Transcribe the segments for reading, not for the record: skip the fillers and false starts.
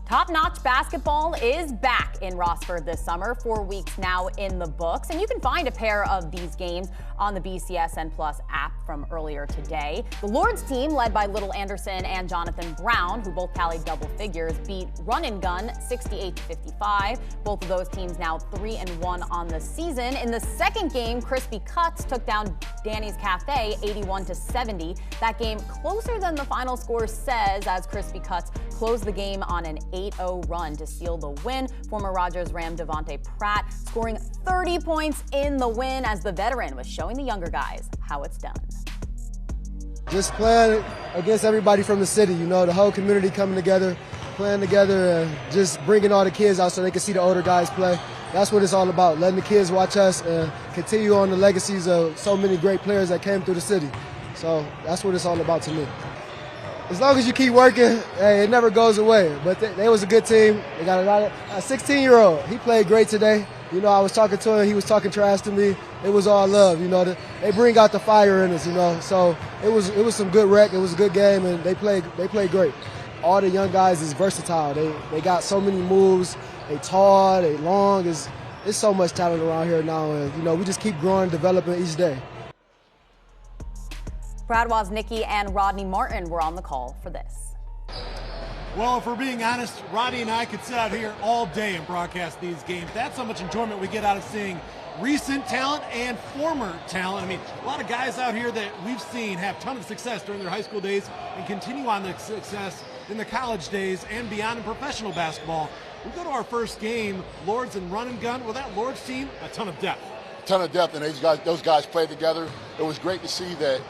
Top-notch basketball is back in Rossford this summer, 4 weeks now in the books, and you can find a pair of these games on the BCSN Plus app from earlier today. The Lords team, led by Little Anderson and Jonathan Brown, who both tallied double figures, beat Run and Gun 68-55. Both of those teams now 3-1 on the season. In the second game, Crispy Cuts took down Danny's Cafe 81-70. That game closer than the final score says, as Crispy Cuts closed the game on an 8-0 run to seal the win. Former Rogers Ram Devontae Pratt scoring 30 points in the win as the veteran was showing the younger guys how it's done. Just playing against everybody from the city, the whole community coming together, playing together, and just bringing all the kids out so they can see the older guys play. That's what it's all about, letting the kids watch us and continue on the legacies of so many great players that came through the city. So that's what it's all about to me. As long as you keep working, hey, it never goes away. But they was a good team. They got a 16-year-old. He played great today. I was talking to him. He was talking trash to me. It was all love. They bring out the fire in us. So it was some good rec. It was a good game, and they played great. All the young guys is versatile. They got so many moves. They tall. They long. There's so much talent around here now, and we just keep growing, and developing each day. Brad Woznicki and Rodney Martin were on the call for this. Well, if we're being honest, Rodney and I could sit out here all day and broadcast these games. That's how much enjoyment we get out of seeing recent talent and former talent. A lot of guys out here that we've seen have a ton of success during their high school days and continue on the success in the college days and beyond in professional basketball. We go to our first game, Lords and Run and Gun. Well, that Lords team, a ton of depth. And those guys played together. It was great to see that.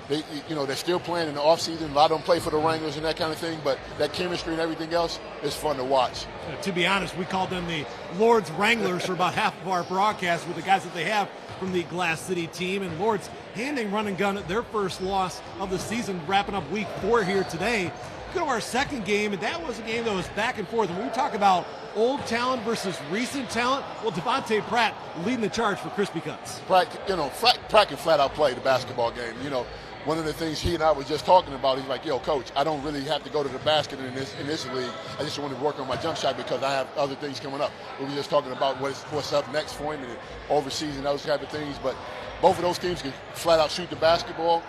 They're still playing in the offseason. A lot of them play for the Wranglers and that kind of thing, but that chemistry and everything else is fun to watch. To be honest, we called them the Lords Wranglers for about half of our broadcast with the guys that they have from the Glass City team. And Lords handing Run and Gun their first loss of the season, wrapping up week 4 here today. Go to our second game, and that was a game that was back and forth. And when we talk about old talent versus recent talent, well, Devontae Pratt leading the charge for Crispy Cuts. Pratt can flat out play the basketball game. One of the things he and I was just talking about, he's like, yo, coach, I don't really have to go to the basket in this league. I just want to work on my jump shot because I have other things coming up. We were just talking about what's up next for him and overseas and those type of things. But both of those teams can flat out shoot the basketball,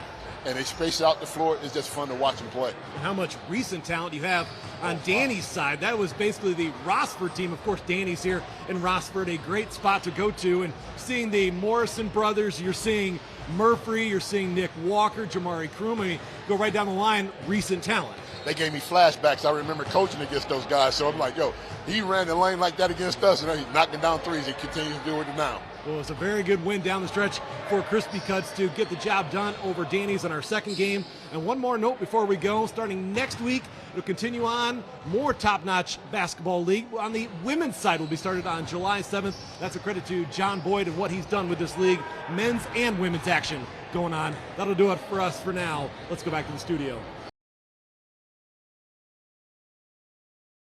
and they space out the floor. It's just fun to watch them play. And how much recent talent you have on Danny's side. That was basically the Rossford team. Of course, Danny's here in Rossford, a great spot to go to. And seeing the Morrison brothers, you're seeing Murphy, you're seeing Nick Walker, Jamari Kroom. Go right down the line, recent talent. They gave me flashbacks. I remember coaching against those guys. So I'm like, yo, he ran the lane like that against us, and he's knocking down threes. He continues to do it now. Well, it's a very good win down the stretch for Crispy Cuts to get the job done over Danny's in our second game. And one more note before we go, starting next week, it'll continue on more top-notch basketball league. On the women's side will be started on July 7th. That's a credit to John Boyd and what he's done with this league. Men's and women's action going on. That'll do it for us for now. Let's go back to the studio.